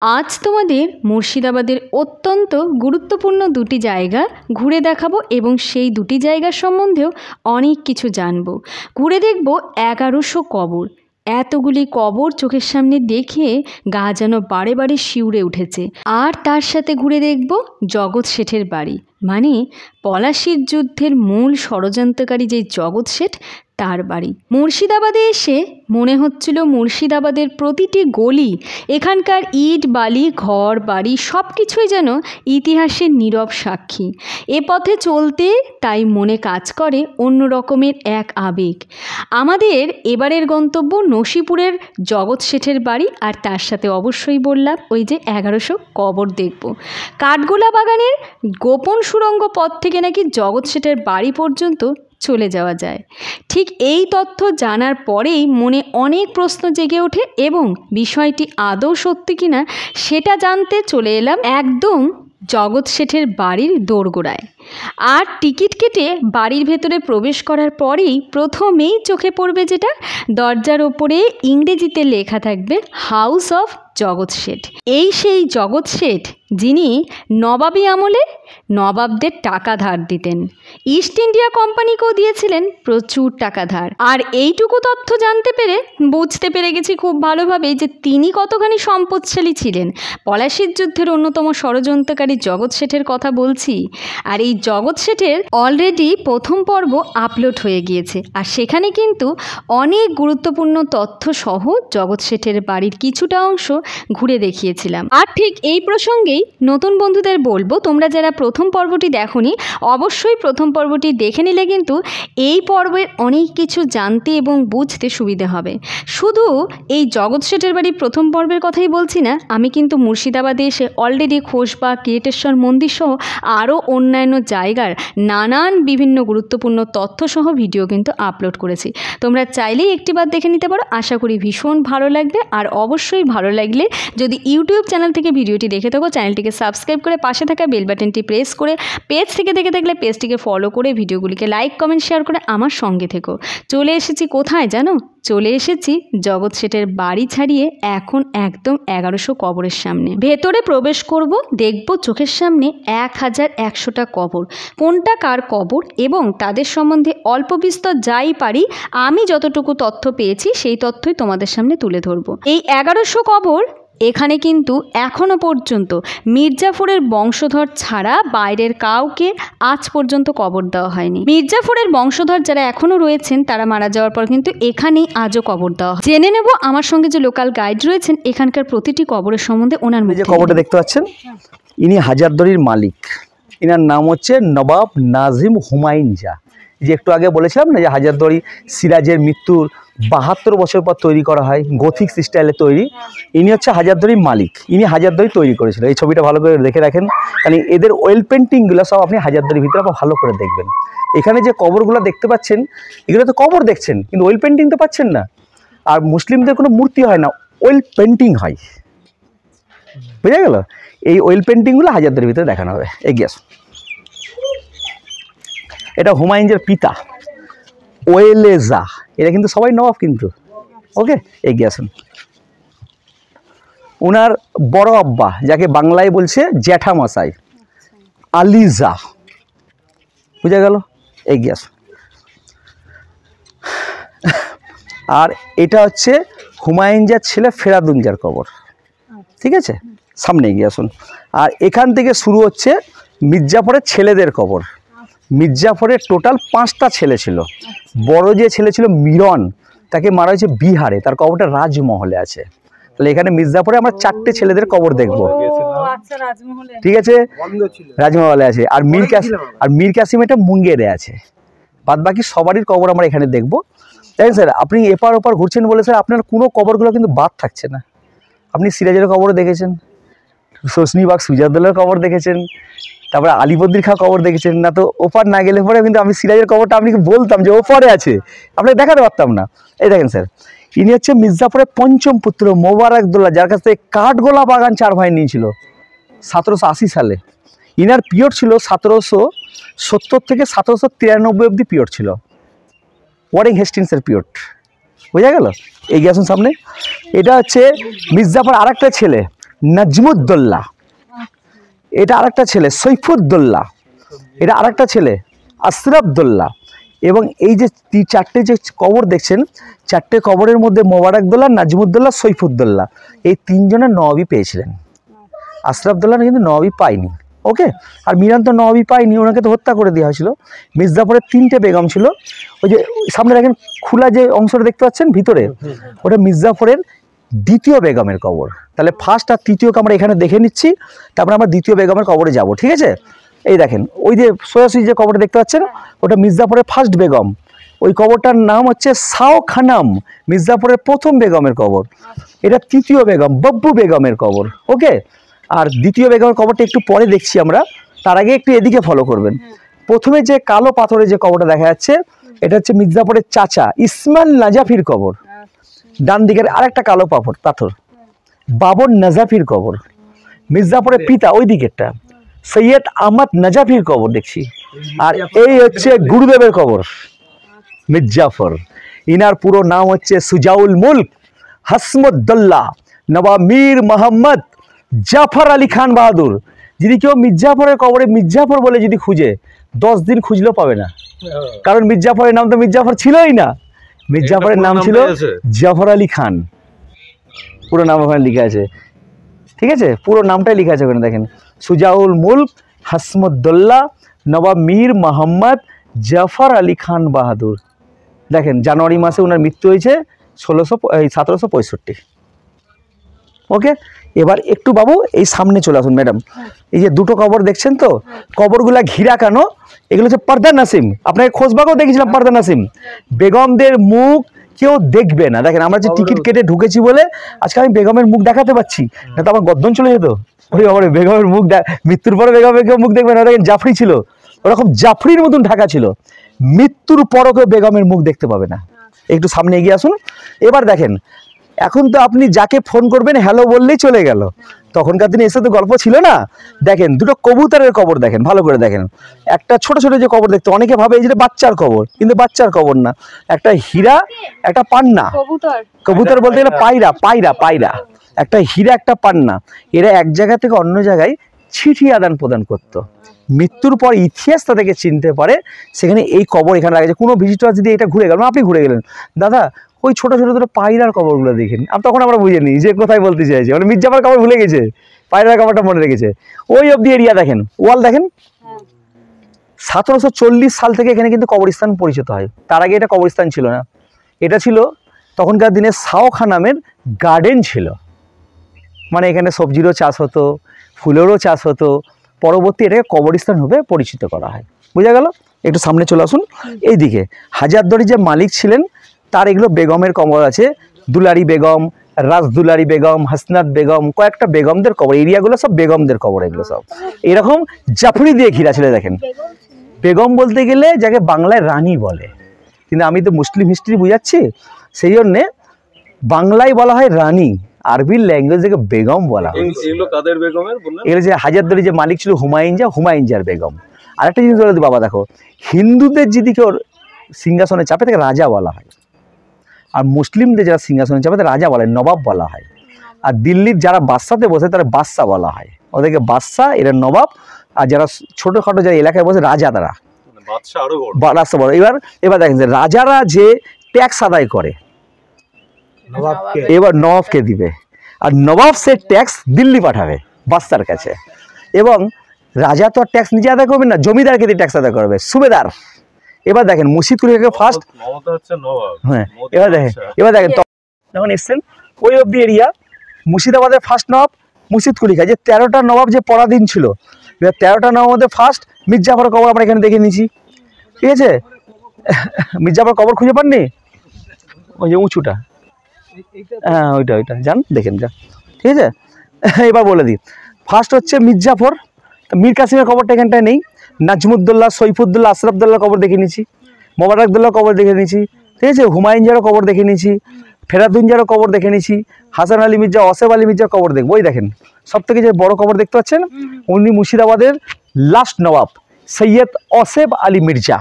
আজ তোমাদের মুর্শিদাবাদের অত্যন্ত গুরুত্বপূর্ণ দুটি জায়গা ঘুরে দেখাবো এবং সেই দুটি জায়গার সম্বন্ধেও অনেক কিছু জানবো। ঘুরে দেখব 1100 কবর। এতগুলি কবর চোখের সামনে দেখে গা যেন বারে বারে শিউরে উঠেছে। আর তার সাথে ঘুরে দেখব জগৎ শেঠের বাড়ি, মানে পলাশির যুদ্ধের মূল ষড়যন্ত্রকারী যে জগৎ শেঠ তার বাড়ি। মুর্শিদাবাদে এসে মনে হচ্ছিল মুর্শিদাবাদের প্রতিটি গলি, এখানকার ইট বালি ঘর বাড়ি সব কিছুই যেন ইতিহাসের নীরব সাক্ষী। এ পথে চলতে তাই মনে কাজ করে অন্য রকমের এক আবেগ। আমাদের এবারের গন্তব্য নসিপুরের জগৎ শেঠের বাড়ি, আর তার সাথে অবশ্যই বললাম ওই যে 1100 কবর দেখব। কাঠগোলা বাগানের গোপন সুড়ঙ্গ পথ থেকে নাকি জগৎ শেঠের বাড়ি পর্যন্ত চলে যাওয়া যায়। ঠিক এই তথ্য জানার পরেই মনে অনেক প্রশ্ন জেগে ওঠে এবং বিষয়টি আদৌ সত্যি কিনা সেটা জানতে চলে এলাম একদম জগৎ শেঠের বাড়ির দোরগোড়ায়। আর টিকিট কেটে বাড়ির ভেতরে প্রবেশ করার পরেই প্রথমেই চোখে পড়বে যেটা, দরজার ওপরে ইংরেজিতে লেখা থাকবে হাউস অফ জগৎ শেঠ। এই সেই জগৎ শেঠ যিনি নবাবী আমলে নবাবদের টাকা ধার দিতেন, ইস্ট ইন্ডিয়া কোম্পানিকেও দিয়েছিলেন প্রচুর টাকা ধার। আর এইটুকু তথ্য জানতে পেরে বুঝতে পেরে গেছি খুব ভালোভাবে যে তিনি কতখানি সম্পদশালী ছিলেন। পলাশির যুদ্ধের অন্যতম ষড়যন্ত্রকারী জগৎ শেঠের কথা বলছি। আর এই জগৎ শেঠের অলরেডি প্রথম পর্ব আপলোড হয়ে গিয়েছে, আর সেখানে কিন্তু অনেক গুরুত্বপূর্ণ তথ্য সহ জগৎ শেঠের বাড়ির কিছুটা অংশ ঘুরে দেখিয়েছিলাম। আর ঠিক এই প্রসঙ্গেই নতুন বন্ধুদের বলবো, তোমরা যারা প্রথম পর্বটি দেখোনি অবশ্যই প্রথম পর্বটি দেখে নিলে কিন্তু এই পর্বের অনেক কিছু জানতে এবং বুঝতে সুবিধে হবে। শুধু এই জগৎ শেঠের বাড়ির প্রথম পর্বের কথাই বলছি না, আমি কিন্তু মুর্শিদাবাদে এসে অলরেডি খোসবাগ, কিরিটেশ্বর মন্দির সহ আরও অন্যান্য জায়গার নানান বিভিন্ন গুরুত্বপূর্ণ তথ্য সহ ভিডিও কিন্তু আপলোড করেছি। তোমরা চাইলেই একটিবার দেখে নিতে পারো, আশা করি ভীষণ ভালো লাগবে। আর অবশ্যই ভালো লাগলে যদি ইউটিউব চ্যানেল থেকে ভিডিওটি দেখে থাকো চ্যানেলটিকে সাবস্ক্রাইব করে পাশে থাকা বেল বাটনটি প্রেস করে, পেজ থেকে দেখে থাকলে পেজটিকে ফলো করে, ভিডিওগুলিকে লাইক কমেন্ট শেয়ার করে আমার সঙ্গে থেকো। চলে এসেছি কোথায় জানো? চলে এসেছি জগৎ শেঠের বাড়ি ছাড়িয়ে এখন একদম 1100 কবরের সামনে। ভেতরে প্রবেশ করব, দেখব চোখের সামনে 1100টা কবর। কোনটা কার কবর এবং তাদের সম্বন্ধে অল্প বিস্তর যাই পারি আমি যতটুকু তথ্য পেয়েছি সেই তথ্যই তোমাদের সামনে তুলে ধরবো। এই 1100 কবর এখানে কিন্তু এখনও পর্যন্ত মির্জাফরের বংশধর ছাড়া বাইরের কাউকে আজ পর্যন্ত কবর দেওয়া হয়নি। মির্জাফরের বংশধর যারা এখনও রয়েছেন তারা মারা যাওয়ার পর কিন্তু এখানেই আজও কবর দেওয়া হয়। জেনে নেব আমার সঙ্গে যে লোকাল গাইড রয়েছেন এখানকার প্রতিটি কবরের সম্বন্ধে ওনার মুখে। যে কবরটা দেখতে পাচ্ছেন ইনি হাজারদুয়ারির মালিক। ইনার নাম হচ্ছে নবাব নাজিম হুমায়ুন শাহ। যে একটু আগে বলেছিলাম না যে হাজারদুয়ারি সিরাজের মৃত্যুর 72 বছর পর তৈরি করা হয়, গথিক স্টাইলে তৈরি। ইনি হচ্ছে হাজারদুয়ারির মালিক, ইনি হাজারদুয়ারি তৈরি করেছিল। এই ছবিটা ভালো করে দেখে রাখেন, কারণ এদের অয়েল পেন্টিংগুলো সব আপনি হাজারদুয়ারির ভিতরে ভালো করে দেখবেন। এখানে যে কবরগুলো দেখতে পাচ্ছেন এগুলো তো কবর দেখছেন, কিন্তু অয়েল পেন্টিং তো পাচ্ছেন না। আর মুসলিমদের কোনো মূর্তি হয় না, অয়েল পেন্টিং হয়, বুঝা গেল? এই অয়েল পেন্টিংগুলো হাজারদুয়ারির ভিতরে দেখানো হবে। এগিয়ে আসুন। এটা হুমায়ুনের পিতা ওয়েলেজা, এটা কিন্তু সবাই নবাব কিন্তু। ওকে, এগিয়ে আসুন। ওনার বড় আব্বা, যাকে বাংলায় বলছে জ্যাঠামশাই, আলিজা, বুঝা গেল? এগিয়ে আসুন। আর এটা হচ্ছে হুমায়ুনের ছেলে ফেরাদুনজার কবর, ঠিক আছে? সামনে এগিয়ে আসুন। আর এখান থেকে শুরু হচ্ছে মির্জাফরের ছেলেদের কবর। মির্জাফরের টোটাল 5টা ছেলে ছিল। বড় যে ছেলে ছিল মিরন, তাকে মারা হয়েছে বিহারে, তার কবরটা রাজমহলে আছে। তাহলে এখানে মির্জাফরে আমরা 4টে ছেলেদের কবর দেখবো, ঠিক আছে? রাজমহলে আছে। আর মীর কাসিম এটা মুঙ্গেরে আছে। বাদ বাকি সবারই কবর আমরা এখানে দেখবো। দেখেন স্যার, আপনি এপার ওপার ঘুরছেন বলে স্যার আপনার কোনো কবরগুলো কিন্তু বাদ থাকছে না। আপনি সিরাজের কবর দেখেছেন, সসনিবাগ সুজাউদ্দৌলার কবর দেখেছেন, তারপরে আলিবর্দীর খাঁ কবর দেখেছেন না? তো ওপার না গেলে পরে কিন্তু আমি সিরাজের কবরটা আপনাকে বলতাম যে ওপারে আছে, আপনাকে দেখাতে পারতাম না। এই দেখেন স্যার, ইনি হচ্ছে মির্জাফরের 5ম পুত্র মোবারকদৌল্লা, যার কাছ থেকে কাঠগোলা বাগান 4 ভাই নিয়েছিল 1780 সালে। ইনার পিরিয়ড ছিল 1770 থেকে 1793 অবধি পিরিয়ড ছিল, ওয়ারিং হেস্টিংসের পিরিয়ড, বুঝা গেল? এগিয়ে আসুন সামনে। এটা হচ্ছে মির্জাফর আরেকটা ছেলে নাজমুদ্দৌলা, এটা আরেকটা ছেলে সৈফুদ্দৌলা, এটা আরেকটা ছেলে আশরাফদৌল্লা। এবং এই যে চারটে যে কবর দেখছেন, চারটে কবরের মধ্যে মোবারকদৌল্লা, নাজমুদ্দৌল্লা, সৈফুদ্দৌল্লা এই তিনজনের নওয়াবি পেয়েছিলেন। আশরাফদৌল্লা কিন্তু নওয়াবি পায়নি। ওকে, আর মিরান তো নওয়াবি পায়নি, ওনাকে তো হত্যা করে দেওয়া হয়েছিল। মির্জাফরের 3টে বেগম ছিল। ওই যে সামনে দেখেন খোলা যে অংশটা দেখতে পাচ্ছেন ভিতরে, ওটা মির্জাফরের দ্বিতীয় বেগমের কবর। তাহলে ফার্স্ট আর তৃতীয়কে আমরা এখানে দেখে নিচ্ছি, তারপরে আমরা দ্বিতীয় বেগমের কবরে যাব। ঠিক আছে, এই দেখেন ওই যে সোয়াসি যে কবরটা দেখতে পাচ্ছেন, ওটা মির্জাফরের ফার্স্ট বেগম। ওই কবরটার নাম হচ্ছে সাও খানাম, মির্জাফরের প্রথম বেগমের কবর। এটা তৃতীয় বেগম বব্বু বেগমের কবর। ওকে, আর দ্বিতীয় বেগমের কবরটা একটু পরে দেখছি আমরা, তার আগে একটু এদিকে ফলো করবেন। প্রথমে যে কালো পাথরের যে কবরটা দেখা যাচ্ছে, এটা হচ্ছে মির্জাফরের চাচা ইসমাইল নাজাফির কবর। ডান দিকের আরেকটা কালো পাথর বাবর নাজাফির কবর। মির্জাফরের পিতা ওই দিকেরটা সৈয়দ আহমদ নাজাফির কবর দেখছি। আর এই হচ্ছে গুরুদেবের কবর মির্জাফর। ইনার পুরো নাম হচ্ছে সুজাউল মুলক হাসমুদ্দৌলা নবাব মীর মোহাম্মদ জাফর আলী খান বাহাদুর। যদি কেউ মির্জাফরের কবরে মির্জাফর বলে যদি খুঁজে 10 দিন খুঁজলেও পাবে না, কারণ মির্জাফরের নাম তো মির্জাফর ছিলই না। মির্জাফরের নাম ছিল জাফর আলী খান, পুরো নাম ওখানে লিখে আছে। ঠিক আছে, পুরো নামটাই লিখে আছে ওখানে দেখেন, সুজাউল মুলক হাসমুদ্দৌলা নবাব মীর মোহাম্মদ জাফর আলী খান বাহাদুর। দেখেন জানুয়ারি মাসে ওনার মৃত্যু হয়েছে 1765। ওকে, এবার একটু বাবু এই সামনে চলে আসুন ম্যাডাম। এই যে দুটো কবর দেখছেন তো, কবরগুলা ঘিরা কেন? এগুলো হচ্ছে পর্দা নাসিম। আপনাকে খোঁজবাগও দেখেছিলাম পর্দা নাসিম। বেগমদের মুখ কেউ দেখবে না। দেখেন আমরা যে টিকিট কেটে ঢুকেছি বলে আজকে আমি বেগমের মুখ দেখাতে পাচ্ছি, না তো আমার গর্দন চলে যেত। ওই খবরে বেগমের মুখ মৃত্যুর পরে বেগমের কেউ মুখ দেখবে না। দেখেন জাফরি ছিল, ওরকম জাফরির মতন ঢাকা ছিল। মৃত্যুর পরও কেউ বেগমের মুখ দেখতে পাবে না। একটু সামনে এগিয়ে আসুন। এবার দেখেন, এখন তো আপনি যাকে ফোন করবেন হ্যালো বললেই চলে গেল, তখনকার দিনে এসে তো গল্প ছিল না। দেখেন দুটো কবুতরের কবর দেখেন, ভালো করে দেখেন। একটা ছোট ছোট যে কবর দেখতে অনেকে ভাবে এই যে বাচ্চার কবর, কিন্তু বাচ্চার কবর না। একটা হীরা, একটা পান্না। কবুতর বলতে গেলে পায়রা, পায়রা পায়রা। একটা হীরা, একটা পান্না। এরা এক জায়গা থেকে অন্য জায়গায় চিঠি আদান প্রদান করতো। মৃত্যুর পর ইতিহাস তাদেরকে চিনতে পারে, সেখানে এই কবর এখানে রাখা যায়। কোনো ভিজিটর যদি এটা ঘুরে গেল, আপনি ঘুরে গেলেন, দাদা ওই ছোট ছোট দুটো পায়রার কবরগুলো দেখেন। তখন আমরা বুঝে নিই যে কোথায় বলতে চাইছে, মানে মির্জাফর কবর ভুলে গেছে, পায়রার কবরটা মনে রেখেছে। ওই অব্দি এরিয়া দেখেন, ওয়াল দেখেন। 1740 সাল থেকে এখানে কিন্তু কবরস্থান পরিচিত হয়। তার আগে এটা কবরস্থান ছিল না, এটা ছিল তখনকার দিনে শাওখা নামের গার্ডেন ছিল। মানে এখানে সবজিরও চাষ হতো, ফুলেরও চাষ হতো। পরবর্তী এটাকে কবরস্থান রূপে পরিচিত করা হয়। বোঝা গেল? একটু সামনে চলে আসুন। এইদিকে হাজারদুয়ারি যে মালিক ছিলেন, তার এগুলো বেগমের কবর আছে। দুলারি বেগম, রাজদুলারি বেগম, হাসনাত বেগম, কয়েকটা বেগমদের কবর। এরিয়াগুলো সব বেগমদের কবর। এগুলো সব এরকম জাফরি দিয়ে ঘিরা ছিল। দেখেন, বেগম বলতে গেলে যাকে বাংলায় রানী বলে, কিন্তু আমি তো মুসলিম হিস্ট্রি বুঝাচ্ছি, সেই জন্যে বাংলায় বলা হয় রানী, আরবির ল্যাঙ্গুয়েজ থেকে বেগম বলা হয়। এগুলো যে হাজারদুয়ারি যে মালিক ছিল হুমায়ুনজার বেগম। আরেকটা জিনিস বলে বাবা, দেখো হিন্দুদের যদি কেউ সিংহাসনে চাপে তাকে রাজা বলা হয়, আর মুসলিমদের যারা সিংহাসনে চাপে তাকে রাজা বলা হয়, নবাব বলা হয়। আর দিল্লির যারা বাদশাতে বসে তারা বাদশা বলা হয়, ওদেরকে বাদশা, এরা নবাব। আর যারা ছোটোখাটো যারা এলাকায় বসে রাজা, তারা বাদশা বলে। এবার দেখেন যে রাজারা যে ট্যাক্স আদায় করে এবার নবাবকে দিবে, আর নবাব সে ট্যাক্স দিল্লি পাঠাবে বাদশার কাছে। এবং রাজা তো ট্যাক্স নিজে আদায় করবে না, জমিদারকে দিয়ে ট্যাক্স আদায় করবে, সুবেদার। এবার দেখেন মুর্শিদ কুলিকে ফার্স্ট, হ্যাঁ এবার দেখেন যখন এসছেন ওই অব্দি এরিয়া, মুর্শিদাবাদের ফার্স্ট নবাব মুর্শিদ কুলিকা। যে 13টা নবাব যে পরাধীন ছিল, এবার 13টা নবাবের মধ্যে ফার্স্ট মির্জাফর কবর আমরা এখানে দেখে নিয়েছি। ঠিক আছে, মির্জাফর কবর খুঁজে পাননি? ওই যে উঁচুটা, হ্যাঁ ওইটা যান দেখেন যা। ঠিক আছে, এবার বলে দিই, ফার্স্ট হচ্ছে মির্জাফর। মীর কাসিমের কবরটা এখানটায় নেই। নাজমুদ্দৌল্লা, সৈফুদ্দৌল্লা, আশরাফদৌল্লার কবর দেখে নিয়েছি, মোবারকদৌল্লার কবর দেখে নিয়েছি। ঠিক আছে, হুমায়ুনজারও কবর দেখে নিয়েছি, ফেরাদুনজারও কবর দেখে নিয়েছি, হাসান আলী মির্জা, অসেফ আলী মির্জার কবর দেখবো। ওই দেখেন সব থেকে যে বড় কবর দেখতে পাচ্ছেন, উনি মুর্শিদাবাদের লাস্ট নবাব সৈয়দ অসেফ আলী মির্জা।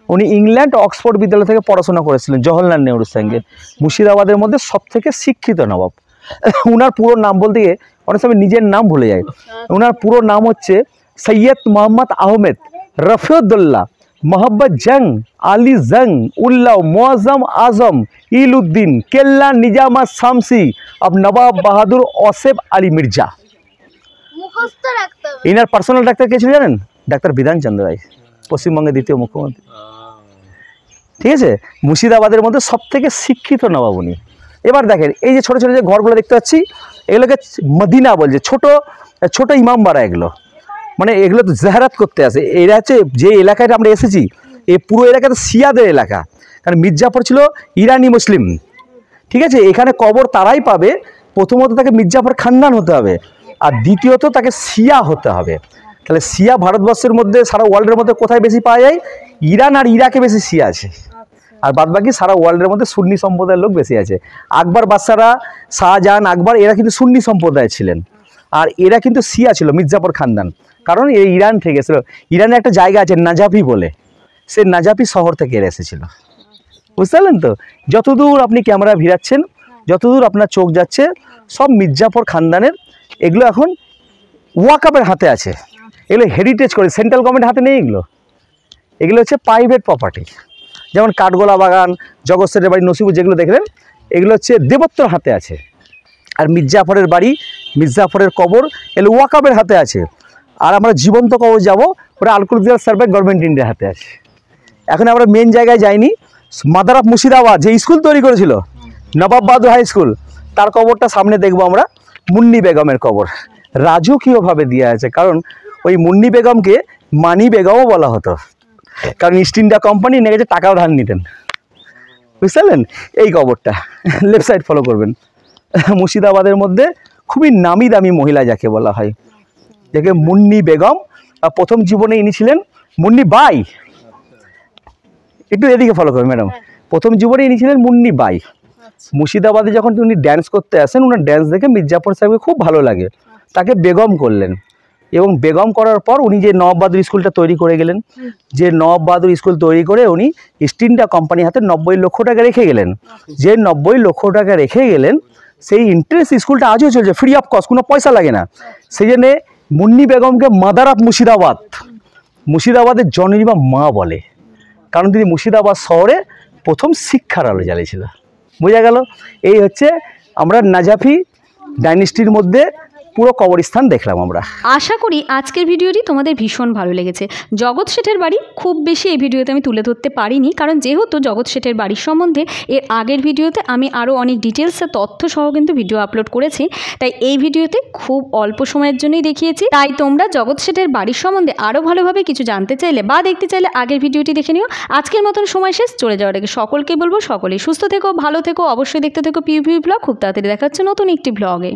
উনি ইংল্যান্ড অক্সফোর্ড বিদ্যালয় থেকে পড়াশোনা করেছিলেন জওহরলাল নেহরুর সঙ্গে। মুর্শিদাবাদের মধ্যে সব থেকে শিক্ষিত নবাব। উনার পুরো নাম বলতে গিয়ে অনেক সময় নিজের নাম ভুলে যায়। ওনার পুরো নাম হচ্ছে সৈয়দ মোহাম্মদ আহমেদ রফিউদ্দৌলা মোহাম্মদ জং আলী জং উল্লাহ মোয়াজ্জম আজম ইলউদ্দিন কেল্লা নিজামাত শামসি অব নবাব বাহাদুর ওসেফ আলী মির্জা। ইনার পার্সোনাল ডাক্তার কে ছিল জানেন? ডাক্তার বিধান চন্দ্র রায়, পশ্চিমবঙ্গের দ্বিতীয় মুখ্যমন্ত্রী। ঠিক আছে, মুর্শিদাবাদের মধ্যে সব থেকে শিক্ষিত নবাব উনি। এবার দেখেন এই যে ছোটো ছোটো যে ঘরগুলো দেখতে পাচ্ছি, এগুলোকে মদিনা বলছে, ছোট ছোট ইমামবাড়া এগুলো, মানে এগুলো তো জাহারাত করতে আসে। এরা হচ্ছে যে এলাকায় আমরা এসেছি, এই পুরো এলাকা তো শিয়াদের এলাকা, কারণ মির্জাপুর ছিল ইরানি মুসলিম। ঠিক আছে, এখানে কবর তারাই পাবে, প্রথমত তাকে মির্জাপুর খানদান হতে হবে, আর দ্বিতীয়ত তাকে শিয়া হতে হবে। তাহলে শিয়া ভারতবর্ষের মধ্যে সারা ওয়ার্ল্ডের মধ্যে কোথায় বেশি পাওয়া যায়? ইরান আর ইরাকে বেশি শিয়া আছে, আর বাদবাকি সারা ওয়ার্ল্ডের মধ্যে সুন্নি সম্প্রদায়ের লোক বেশি আছে। আকবর বাদশারা, শাহজাহান, আকবর এরা কিন্তু সুন্নি সম্প্রদায় ছিলেন, আর এরা কিন্তু শিয়া ছিল মির্জাপুর খানদান, কারণ এই ইরান থেকে এসেছিল। ইরানে একটা জায়গা আছে নাজাফি বলে, সে নাজাফি শহর থেকে এরা এসেছিল। বুঝতে পারলেন তো? যতদূর আপনি ক্যামেরা ভিড়াচ্ছেন, যতদূর আপনার চোখ যাচ্ছে, সব মির্জাপুর খানদানের। এগুলো এখন ওয়াকফের হাতে আছে, এগুলো হেরিটেজ করে, সেন্ট্রাল গভর্নমেন্টের হাতে নেই এগুলো। এগুলো হচ্ছে প্রাইভেট প্রপার্টি, যেমন কাঠগোলা বাগান, জগৎ শেঠের বাড়ি, নসিবুর যেগুলো দেখলেন, এগুলো হচ্ছে দেবত্বর হাতে আছে। আর মির্জাফরের বাড়ি, মির্জাফরের কবর এগুলো ওয়াকফের হাতে আছে। আর আমরা জীবন্ত কবর যাব, ওরা আলকুলজিয়াল সার্ভে গভর্নমেন্ট ইন্ডিয়ার হাতে আছে। এখন আমরা মেন জায়গায় যাইনি, মাদার অফ মুর্শিদাবাদ যে স্কুল তৈরি করেছিল নবাব বাহাদুর হাই স্কুল, তার কবরটা সামনে দেখবো আমরা। মুন্নি বেগমের কবর রাজকীয়ভাবে দেওয়া আছে, কারণ ওই মুন্নি বেগমকে মানি বেগমও বলা হতো, কারণ ইস্ট ইন্ডিয়া কোম্পানি নিয়ে গেছে, টাকাও ধার নিতেন। বুঝতে পারলেন? এই কবরটা লেফট সাইড ফলো করবেন। মুর্শিদাবাদের মধ্যে খুবই নামি দামি মহিলা যাকে বলা হয়, যাকে মুন্নি বেগম। প্রথম জীবনে ইনি ছিলেন মুন্নি বাই। একটু এদিকে ফলো করবেন ম্যাডাম। প্রথম জীবনে ইনি ছিলেন মুন্নি বাই। মুর্শিদাবাদে যখন উনি ড্যান্স করতে আসেন, ওনার ড্যান্স দেখে মির্জাপুর সাহেবকে খুব ভালো লাগে, তাকে বেগম করলেন। এবং বেগম করার পর উনি যে নবাব বাহাদুর স্কুলটা তৈরি করে গেলেন, যে নবাব বাহাদুর স্কুল তৈরি করে উনি ইস্ট ইন্ডিয়া কোম্পানির হাতে 90 লক্ষ টাকা রেখে গেলেন। যে 90 লক্ষ টাকা রেখে গেলেন, সেই ইন্টারেস্ট স্কুলটা আজও চলছে, ফ্রি অফ কস্ট, কোনো পয়সা লাগে না। সেই জন্যে মুন্নি বেগমকে মাদার অফ মুর্শিদাবাদ, মুর্শিদাবাদের জননী বা মা বলে, কারণ তিনি মুর্শিদাবাদ শহরে প্রথম শিক্ষার আলো জ্বালিয়েছিল। বোঝা গেল? এই হচ্ছে আমরা নাজাফি ডাইনেস্টির মধ্যে পুরো কবরস্থান দেখলাম আমরা। আশা করি আজকের ভিডিওটি তোমাদের ভীষণ ভালো লেগেছে। জগৎ শেঠের বাড়ি খুব বেশি এই ভিডিওতে আমি তুলে ধরতে পারিনি, কারণ যেহেতু জগৎ শেঠের বাড়ির সম্বন্ধে এর আগের ভিডিওতে আমি আরও অনেক ডিটেলসে তথ্য সহ কিন্তু ভিডিও আপলোড করেছি, তাই এই ভিডিওতে খুব অল্প সময়ের জন্যই দেখিয়েছি। তাই তোমরা জগৎ শেঠের বাড়ির সম্বন্ধে আরও ভালোভাবে কিছু জানতে চাইলে বা দেখতে চাইলে আগের ভিডিওটি দেখে নিও। আজকের মতন সময় শেষ, চলে যাওয়ার আগে সকলকে বলবো সকলেই সুস্থ থেকো, ভালো থেকো, অবশ্যই দেখতে থেকো পিউপি ব্লগ। খুব তাড়াতাড়ি দেখা হচ্ছে নতুন একটি ব্লগে।